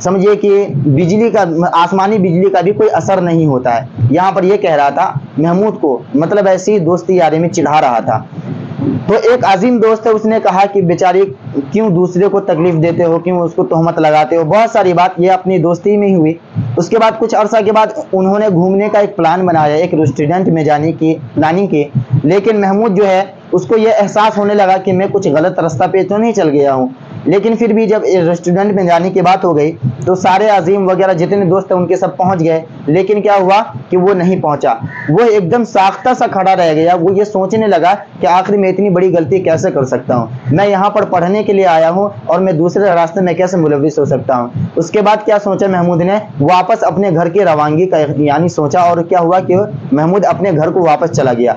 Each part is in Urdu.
سمجھے کہ بجلی کا آسمانی بجلی کا بھی کوئی اثر نہیں ہوتا ہے. یہاں پر یہ کہہ رہا تھا محمود کو، مطلب ایسی ہی دوستی یاری میں چڑھا رہا تھا. تو ایک عظیم دوست ہے، اس نے کہا کہ بیچاری کیوں دوسرے کو تکلیف دیتے ہو، کیوں اس کو تہمت لگاتے ہو. بہت ساری بات یہ اپنی دوستی میں ہی ہوئی. اس کے بعد کچھ عرصہ کے بعد انہوں نے گھومنے کا ایک پلان بنایا، ایک ریسٹورینٹ میں جانے کی پلاننگ کی. لیکن محمود جو ہے اس کو یہ احساس ہونے لگا کہ میں کچھ غلط راستہ پہ تو نہیں چل گیا ہوں. لیکن پھر بھی جب ریسٹورینٹ میں جانے کی بات ہو گئی تو سارے عظیم وغیرہ جتنے دوست ہیں ان کے سب پہنچ گئے. لیکن کیا ہوا کہ وہ نہیں پہنچا. وہ ایک دم ساختہ سا کھڑا رہ گیا. وہ یہ سوچنے لگا کہ آخر میں اتنی بڑی غلطی کیسے کر سکتا ہوں، میں یہاں پر پڑھنے کے لیے آیا ہوں اور میں دوسرے راستے میں کیسے ملوث ہو سکتا ہوں. اس کے بعد کیا سوچا محمود نے، واپس اپنے گھر کی روانگی کا یعنی سوچا، اور کیا ہوا کہ محمود اپنے گھر کو واپس چلا گیا.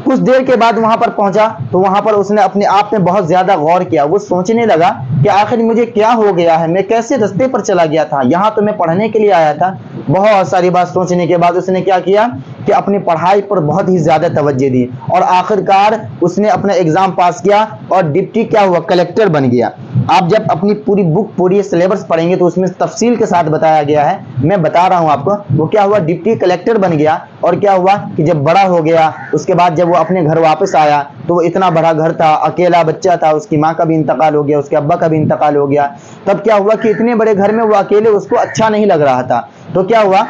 کچھ دیر کے بعد وہاں پر پہنچا تو وہاں پر اس نے اپنے آپ میں بہت زیادہ غور کیا. وہ سوچنے لگا کہ آخر مجھے کیا ہو گیا ہے، میں کیسے راستے پر چلا گیا تھا، یہاں تو میں پڑھنے کے لیے آیا تھا. بہت ساری بات سوچنے کے بعد اس نے کیا کیا کہ اپنی پڑھائی پر بہت ہی زیادہ توجہ دی، اور آخرکار اس نے اپنا ایگزام پاس کیا اور ڈپٹی کیا ہوا، کلیکٹر بن گیا. آپ جب اپنی پوری بک پوری سلیبس پڑھیں گے تو اس میں تفصیل کے ساتھ بتایا گیا ہے، میں بتا رہا ہوں آپ کو. وہ کیا ہوا، ڈپٹی کلیکٹر بن گیا. اور کیا ہوا کہ جب بڑا ہو گیا اس کے بعد جب وہ اپنے گھر واپس آیا تو وہ اتنا بڑا گھر تھا، اکیلا بچہ تھا، اس کی ماں کا بھی انتقال ہو گیا، اس کے ابا کا بھی انتقال ہو گیا. تب کیا ہوا کہ اتنے بڑے گھر میں وہ اکیلے، اس کو اچھا نہیں لگ رہا تھا. تو کیا ہوا،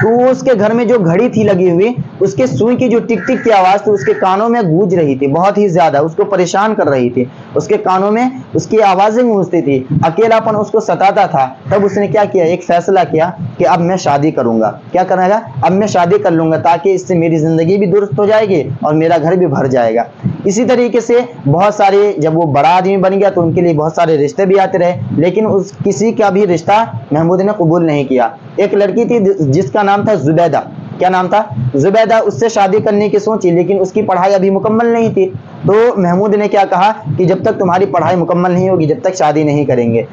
تو اس کے گھر میں جو گھڑی تھی لگی ہوئی، اس کے سوئی کی جو ٹک ٹک کی آواز تھی اس کے کانوں میں گونج رہی تھی، بہت ہی زیادہ اس کو پریشان کر رہی تھی. اس کے کانوں میں اس کی آوازیں گونجتی تھی، اکیلا پن اس کو ستاتا تھا. تب اس نے کیا کیا، ایک فیصلہ کیا کہ اب میں شادی کروں گا. کیا کرے گا، اب میں شادی کر لوں گا تاکہ اس سے میری زندگی بھی درست ہو جائے گی اور میرا گھر بھی بھر جائے گا. اسی طریقے سے بہت سارے، جب وہ بڑا آدمی بن گیا تو ان کے لیے بہت سارے رشتے بھی آتے رہے، لیکن اس کسی کا بھی رشتہ محمود نے قبول نہیں کیا. ایک لڑکی تھی جس کا نام تھا زبیدہ. کیا نام تھا، زبیدہ. اس سے شادی کرنے کی سوچی لیکن اس کی پڑھائی ابھی مکمل نہیں تھی. تو محمود نے کیا کہا کہ جب تک تمہاری پڑھائی مکمل نہیں ہوگی جب تک شادی نہیں کریں گے.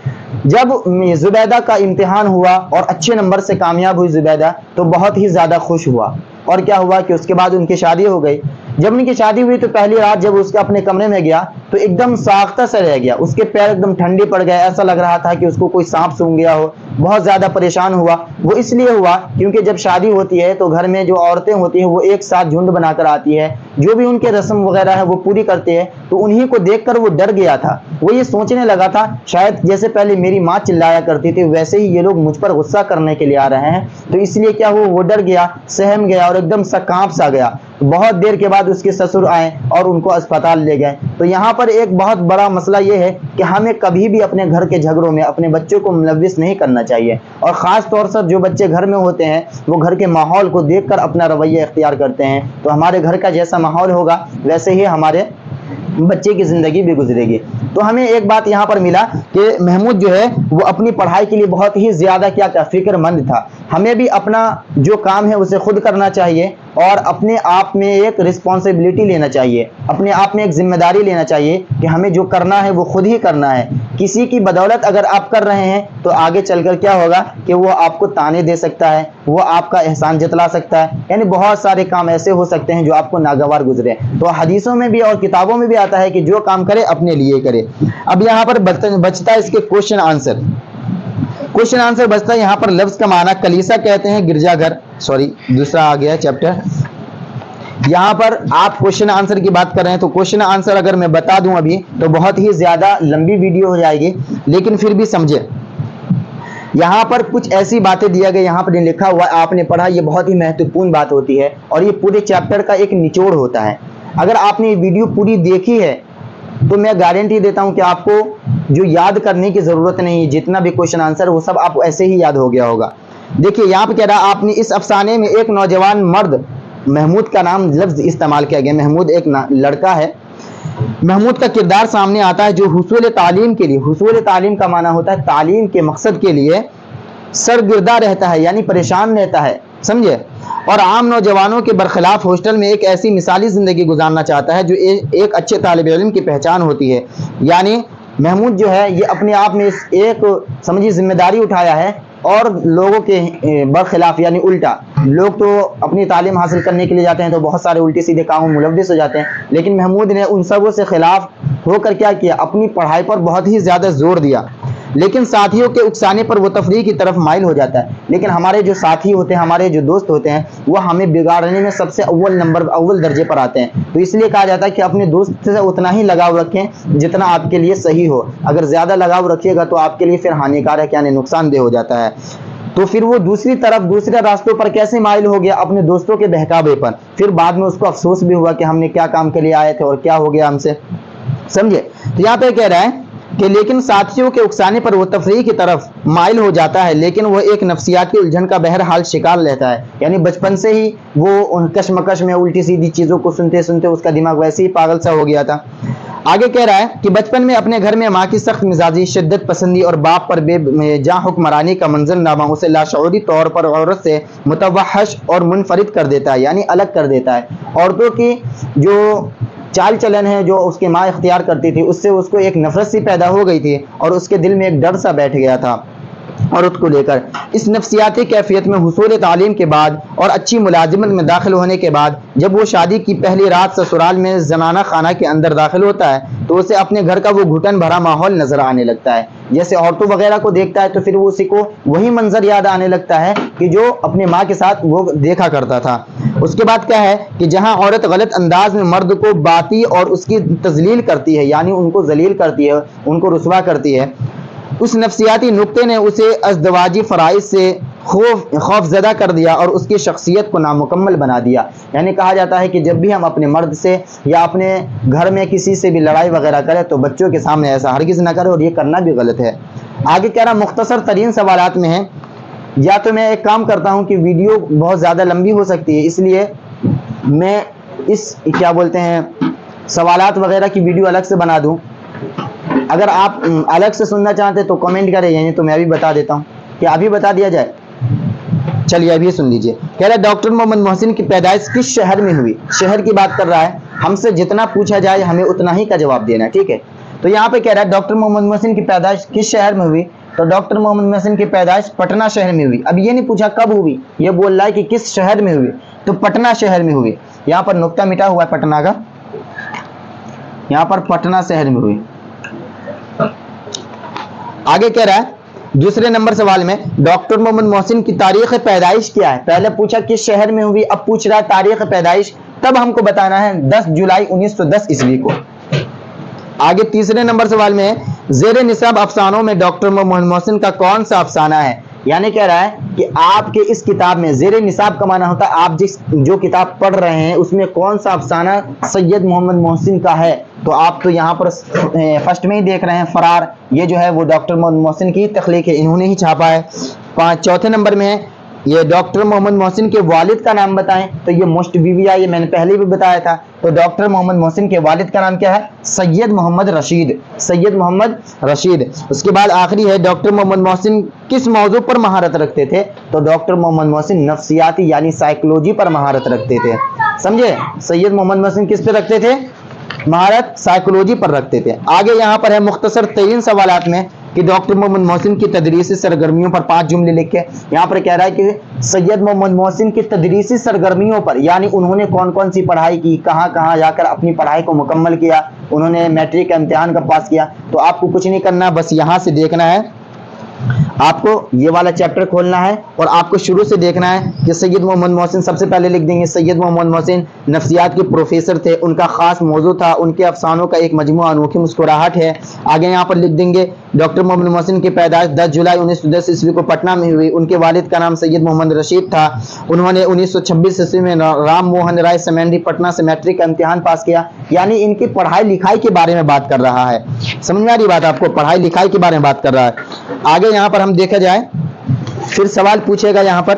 جب زبیدہ کا امتحان ہوا اور اچھے نمبر سے کامیاب ہوئی زبیدہ تو بہت ہی زیادہ خوش ہوا. اور کیا ہوا کہ اس کے بعد ان کی شادی ہو گئی. جب ان کی شادی ہوئی تو پہلی رات جب اس کے اپنے کمرے میں گیا تو ایک دم ساختہ سے رہ گیا. اس کے پیر ایک دم ٹھنڈی پڑ گئے، ایسا لگ رہا تھا کہ اس کو کوئی سانپ سونگھ گیا ہو. بہت زیادہ پریشان ہوا. وہ اس لیے ہوا کیونکہ جب شادی ہوتی ہے تو گھر میں جو عورتیں ہوتی ہیں وہ ایک ساتھ جھنڈ بنا کر آتی ہے، جو بھی ان کے رسم وغیرہ ہے وہ پوری کرتے ہیں. تو انہی کو دیکھ کر وہ ڈر گیا تھا. وہ یہ سوچنے لگا تھا شاید جیسے پہلے میری ماں چلایا کرتی تھی ویسے ہی یہ لوگ مجھ پر غصہ کرنے کے لیے آ رہے ہیں. تو اس لیے کیا ہوا، وہ ڈر گیا، سہم گیا اور ایک دم سا کانپ سا گیا. بہت دیر کے بعد اس کے سسر آئے اور ان کو اسپتال لے گئے. تو یہاں پر ایک بہت بڑا مسئلہ یہ ہے کہ ہمیں کبھی بھی اپنے گھر کے جھگڑوں میں اپنے بچوں کو ملوث نہیں کرنا چاہیے. اور خاص طور سے جو بچے گھر میں ہوتے ہیں وہ گھر کے ماحول کو دیکھ کر اپنا رویہ اختیار کرتے ہیں. تو ہمارے گھر کا جیسا ماحول ہوگا ویسے ہی ہمارے بچے کی زندگی بھی گزرے گی. تو ہمیں ایک بات یہاں پر ملا کہ محمود جو ہے وہ اپنی پڑھائی کے لیے بہت ہی زیادہ کیا فکر مند تھا. ہمیں بھی اپنا جو کام ہے اسے خود کرنا چاہیے اور اپنے آپ میں ایک رسپانسبلٹی لینا چاہیے، اپنے آپ میں ایک ذمہ داری لینا چاہیے کہ ہمیں جو کرنا ہے وہ خود ہی کرنا ہے. کسی کی بدولت اگر آپ کر رہے ہیں تو آگے چل کر کیا ہوگا کہ وہ آپ کو تانے دے سکتا ہے، وہ آپ کا احسان جتلا سکتا ہے. یعنی بہت سارے کام ایسے ہو سکتے ہیں جو آپ کو ناگوار گزرے. تو حدیثوں میں بھی اور کتابوں میں بھی آتا ہے کہ جو کام کرے اپنے لیے کرے. اب یہاں پر بچتا ہے اس کے کوشچن آنسر بچتا ہے. یہاں پر لفظ کا معنی کلیسا کہتے ہیں، گرجا گھر. دوسرا آ گیا چیپٹر. یہاں پر آپ کوشچن آنسر کی بات کر رہے ہیں تو کوشچن آنسر اگر میں بتا دوں ابھی تو بہت ہی زیادہ لمبی ویڈیو ہو جائے گی، لیکن پھر بھی سمجھے. یہاں پر کچھ ایسی باتیں دیا گیا، یہاں پر لکھا ہوا آپ نے پڑھا، یہ بہت ہی مہتوپورن بات ہوتی ہے اور یہ پورے چیپٹر کا ایک نچوڑ ہوتا ہے. اگر آپ نے یہ ویڈیو پوری دیکھی ہے تو میں گارنٹی دیتا ہوں کہ آپ کو جو یاد کرنے کی ضرورت نہیں، جتنا بھی کوشچن آنسر وہ سب آپ ایسے ہی یاد ہو گیا ہوگا. دیکھیے یہاں پہ کہہ رہا آپ نے اس افسانے میں ایک نوجوان مرد، محمود کا نام لفظ استعمال کیا گیا، محمود ایک لڑکا ہے، محمود کا کردار سامنے آتا ہے جو حصول تعلیم کے لیے، حصول تعلیم کا معنی ہوتا ہے تعلیم کے مقصد کے لیے سرگردہ رہتا ہے، یعنی پریشان رہتا ہے، سمجھے. اور عام نوجوانوں کے برخلاف ہاسٹل میں ایک ایسی مثالی زندگی گزارنا چاہتا ہے جو ایک اچھے طالب علم کی پہچان ہوتی ہے. یعنی محمود جو ہے یہ اپنے آپ میں ایک سمجھی ذمہ داری اٹھایا ہے اور لوگوں کے برخلاف، یعنی الٹا. لوگ تو اپنی تعلیم حاصل کرنے کے لیے جاتے ہیں تو بہت سارے الٹے سیدھے کاموں میں ملوث ہو جاتے ہیں، لیکن محمود نے ان سبوں سے خلاف ہو کر کیا کیا، اپنی پڑھائی پر بہت ہی زیادہ زور دیا. لیکن ساتھیوں کے اکسانے پر وہ تفریح کی طرف مائل ہو جاتا ہے. لیکن ہمارے جو ساتھی ہوتے ہیں, ہمارے جو دوست ہوتے ہیں, وہ ہمیں بگاڑنے میں سب سے اول درجے پر آتے ہیں. تو اس لیے کہا جاتا ہے کہ اپنے دوست سے اتنا ہی لگاؤ رکھیں جتنا آپ کے لیے صحیح ہو. اگر زیادہ لگاؤ رکھیے گا تو آپ کے لیے پھر ہانیکارک یعنی نقصان دہ ہو جاتا ہے. تو پھر وہ دوسری طرف دوسرے راستوں پر کیسے مائل ہو گیا؟ اپنے دوستوں کے بہکاوے پر. پھر بعد میں اس کو افسوس بھی ہوا کہ ہم نے کیا کام کے لیے آئے تھے اور کیا ہو گیا ہم سے. سمجھے؟ تو یہاں پہ کہہ رہا ہے کہ لیکن ساتھیوں کے اکسانے پر وہ تفریح کی طرف مائل ہو جاتا ہے, لیکن وہ ایک نفسیاتی الجھن کا بہرحال شکار لیتا ہے. یعنی بچپن سے ہی وہ ان کشمکش میں الٹی سیدھی چیزوں کو سنتے سنتے اس کا دماغ ویسے ہی پاگل سا ہو گیا تھا. آگے کہہ رہا ہے کہ بچپن میں اپنے گھر میں ماں کی سخت مزاجی, شدت پسندی اور باپ پر بے جاں حکمرانی کا منظرنامہ اسے لاشعوری طور پر عورت سے متوحش اور منفرد کر دیتا ہے, یعنی الگ کر دیتا ہے. عورتوں کی جو چال چلن ہے جو اس کی ماں اختیار کرتی تھی, اس سے اس کو ایک نفرت سی پیدا ہو گئی تھی اور اس کے دل میں ایک ڈر سا بیٹھ گیا تھا عورت کو لے کر. اس نفسیاتی کیفیت میں حصول تعلیم کے بعد اور اچھی ملازمت میں داخل ہونے کے بعد جب وہ شادی کی پہلی رات سسرال میں زنانہ خانہ کے اندر داخل ہوتا ہے تو اسے اپنے گھر کا وہ گھٹن بھرا ماحول نظر آنے لگتا ہے. جیسے عورتوں وغیرہ کو دیکھتا ہے تو پھر وہ اسی کو وہی منظر یاد آنے لگتا ہے کہ جو اپنے ماں کے ساتھ وہ دیکھا کرتا تھا. اس کے بعد کیا ہے کہ جہاں عورت غلط انداز میں مرد کو باتی اور اس کی تذلیل کرتی ہے, یعنی ان کو ذلیل کرتی ہے, ان کو رسوا کرتی ہے, اس نفسیاتی نقطے نے اسے ازدواجی فرائض سے خوف زدہ کر دیا اور اس کی شخصیت کو نامکمل بنا دیا. یعنی کہا جاتا ہے کہ جب بھی ہم اپنے مرد سے یا اپنے گھر میں کسی سے بھی لڑائی وغیرہ کریں تو بچوں کے سامنے ایسا ہرگز نہ کرے, اور یہ کرنا بھی غلط ہے. آگے کہہ رہا مختصر ترین سوالات میں ہے, یا تو میں ایک کام کرتا ہوں کہ ویڈیو بہت زیادہ لمبی ہو سکتی ہے, اس لیے میں اس کیا بولتے ہیں سوالات وغیرہ کی ویڈیو الگ سے بنا دوں. اگر آپ الگ سے سننا چاہتے تو کمنٹ کریں, یعنی تو میں ابھی بتا دیتا ہوں کہ ابھی بتا دیا جائے. چلیے ابھی سن لیجئے. کہہ رہا ہے ڈاکٹر محمد محسن کی پیدائش کس شہر میں ہوئی؟ شہر کی بات کر رہا ہے. ہم سے جتنا پوچھا جائے ہمیں اتنا ہی کا جواب دینا ہے, ٹھیک ہے. تو یہاں پہ کہہ رہا ہے ڈاکٹر محمد محسن کی پیدائش کس شہر میں ہوئی؟ تو ڈاکٹر محمد محسن کی پیدائش پٹنہ شہر میں ہوئی. اب یہ نہیں پوچھا کب ہوئی, یہ بول رہا ہے کہ کس شہر میں ہوئی, تو پٹنہ شہر میں ہوئی. یہاں پر نقطہ مٹا ہوا ہے پٹنہ کا, یہاں پر پٹنہ شہر میں ہوئی. آگے کہہ رہا ہے دوسرے نمبر سوال میں ڈاکٹر محمد محسن کی تاریخ پیدائش کیا ہے؟ پہلے پوچھا کس شہر میں ہوئی, اب پوچھ رہا ہے تاریخ پیدائش. تب ہم کو بتانا ہے 10 جولائی 1910 عیسوی کو. آگے تیسرے نمبر سوال میں زیر نصاب افسانوں میں ڈاکٹر محمد محسن کا کون سا افسانہ ہے؟ یعنی کہہ رہا ہے کہ آپ کے اس کتاب میں زیر نصاب کا معنی ہوتا ہے آپ جو کتاب پڑھ رہے ہیں اس میں کون سا افسانہ سید محمد محسن کا ہے. تو آپ تو یہاں پر فرسٹ میں ہی دیکھ رہے ہیں فرار, یہ جو ہے وہ ڈاکٹر محمد محسن کی تخلیق ہے, انہوں نے ہی چھاپا ہے. چوتھے نمبر میں ہے یہ ڈاکٹر محمد محسن کے والد کا نام بتائیں. تو یہ موسٹ بیویا, یہ میں نے پہلے بھی بتایا تھا. تو ڈاکٹر محمد محسن کے والد کا نام کیا ہے؟ سید محمد رشید, سید محمد رشید. اس کے بعد آخری ہے ڈاکٹر محمد محسن کس موضوع پر مہارت رکھتے تھے؟ تو ڈاکٹر محمد محسن نفسیاتی یعنی سائیکولوجی پر مہارت رکھتے تھے. سمجھے؟ سید محمد محسن کس پہ رکھتے تھے؟ مہارت سائیکولوجی پر رکھتے تھے. آگے یہاں پر ہے مختصر ترین سوالات میں کہ ڈاکٹر محمد محسن کی تدریسی سرگرمیوں پر 5 جملے لکھے. یہاں پر کہہ رہا ہے کہ سید محمد محسن کی تدریسی سرگرمیوں پر, یعنی انہوں نے کون کون سی پڑھائی کی, کہاں کہاں جا کر اپنی پڑھائی کو مکمل کیا, انہوں نے میٹرک کا امتحان کب پاس کیا. تو آپ کو کچھ نہیں کرنا, بس یہاں سے دیکھنا ہے, آپ کو یہ والا چیپٹر کھولنا ہے اور آپ کو شروع سے دیکھنا ہے کہ سید محمد محسن سب سے پہلے لکھ دیں گے سید محمد محسن نفسیات کے پروفیسر تھے, ان کا خاص موضوع تھا ان کے افسانوں کا ایک مجموعہ انوکھی مسکراہٹ ہے. آگے یہاں پر لکھ دیں گے ڈاکٹر محمد محسن کی پیدائش 10 جولائی 1910 عیسوی کو پٹنہ میں ہوئی. ان کے والد کا نام سید محمد رشید تھا. انہوں نے 1926 عیسوی میں رام موہن رائے سیمنڈی پٹنہ سے میٹرک کا امتحان پاس کیا. یعنی ان کی پڑھائی لکھائی کے بارے میں بات کر رہا ہے. سمجھ میں آ رہی بات آپ کو؟ پڑھائی لکھائی کے بارے میں بات کر رہا ہے. آگے یہاں پر ہم دیکھا جائے پھر سوال پوچھے گا یہاں پر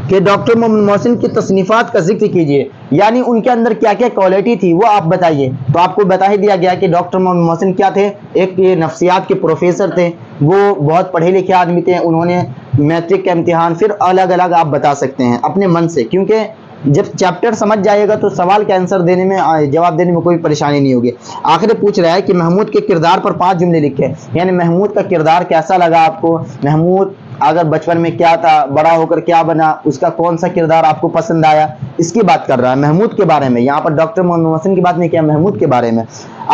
کہ ڈاکٹر محمد محسن کی تصنیفات کا ذکر کیجئے, یعنی ان کے اندر کیا کیا کوالٹی تھی وہ آپ بتائیے. تو آپ کو بتا ہی دیا گیا کہ ڈاکٹر محمد محسن کیا تھے, ایک یہ نفسیات کے پروفیسر تھے, وہ بہت پڑھے لکھے آدمی تھے, انہوں نے میٹرک کا امتحان پھر الگ الگ آپ بتا سکتے ہیں اپنے من سے, کیونکہ جب چیپٹر سمجھ جائے گا تو سوال کا آنسر دینے میں جواب دینے میں کوئی پریشانی نہیں ہوگی. آخر پوچھ رہا ہے کہ محمود کے کردار پر 5 جملے لکھے, یعنی محمود کا کردار کیسا لگا آپ کو, محمود اگر بچپن میں کیا تھا، بڑا ہو کر کیا بنا، اس کا کون سا کردار آپ کو پسند آیا، اس کی بات کر رہا ہے، محمود کے بارے میں۔ یہاں پر ڈاکٹر محمد محسن کی بات نہیں کیا، محمود کے بارے میں۔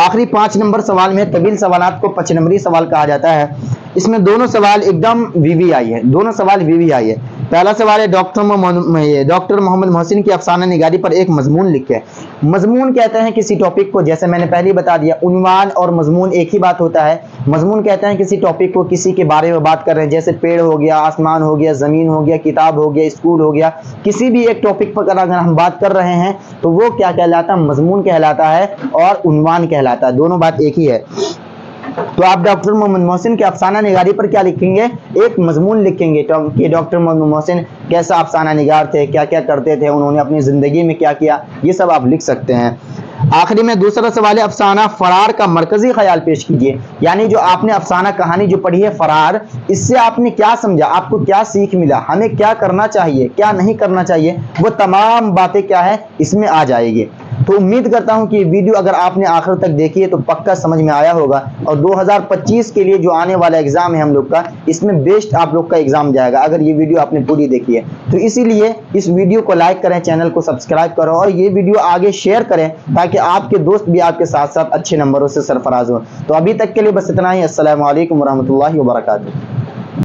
آخری 5 نمبر سوال میں، طویل سوالات کو 5 نمبری سوال کہا جاتا ہے، اس میں دونوں سوال ایک دم وی وی آئی ہے، دونوں سوال وی وی آئی ہے۔ پہلا سوال ہے ڈاکٹر محمد محسن کی افسانہ نگاری پر ایک مضمون لکھے۔ مضمون کہتے ہیں کسی ٹاپک کو، جیسے میں نے پہلے بتا دیا، عنوان اور مضمون ایک ہی بات ہوتا ہے۔ مضمون کہتے ہیں کسی ٹاپک کو، کسی کے بارے میں بات کر رہے ہیں، جیسے پیڑ ہو گیا، آسمان ہو گیا، زمین ہو گیا، کتاب ہو گیا، اسکول ہو گیا، کسی بھی ایک ٹاپک پر اگر ہم بات کر رہے ہیں تو وہ کیا کہلاتا ہے؟ مضمون کہلاتا ہے اور عنوان کہلاتا ہے، دونوں بات ایک ہی ہے۔ تو آپ ڈاکٹر محمد محسن کے افسانہ نگاری پر کیا لکھیں گے؟ ایک مضمون لکھیں گے کہ ڈاکٹر محمد محسن کیسا افسانہ نگار تھے، کیا کیا کرتے تھے، انہوں نے اپنی زندگی میں کیا کیا، یہ سب آپ لکھ سکتے ہیں۔ آخری میں دوسرا سوال ہے، افسانہ فرار کا مرکزی خیال پیش کیجیے۔ یعنی جو آپ نے افسانہ کہانی جو پڑھی ہے فرار، اس سے آپ نے کیا سمجھا، آپ کو کیا سیکھ ملا، ہمیں کیا کرنا چاہیے، کیا نہیں کرنا چاہیے، وہ تمام باتیں کیا ہے اس میں آ جائے گی۔ تو امید کرتا ہوں کہ یہ ویڈیو اگر آپ نے آخر تک دیکھی ہے تو پکا سمجھ میں آیا ہوگا، اور 2025 کے لیے جو آنے والا ایگزام ہے ہم لوگ کا، اس میں بیسٹ آپ لوگ کا ایگزام جائے گا اگر یہ ویڈیو آپ نے پوری دیکھی ہے۔ تو اسی لیے اس ویڈیو کو لائک کریں، چینل کو سبسکرائب کرو، اور یہ ویڈیو آگے شیئر کریں تاکہ آپ کے دوست بھی آپ کے ساتھ ساتھ اچھے نمبروں سے سرفراز ہوں۔ تو ابھی تک کے لیے بس اتنا ہی۔ السلام علیکم ورحمۃ اللہ وبرکاتہ۔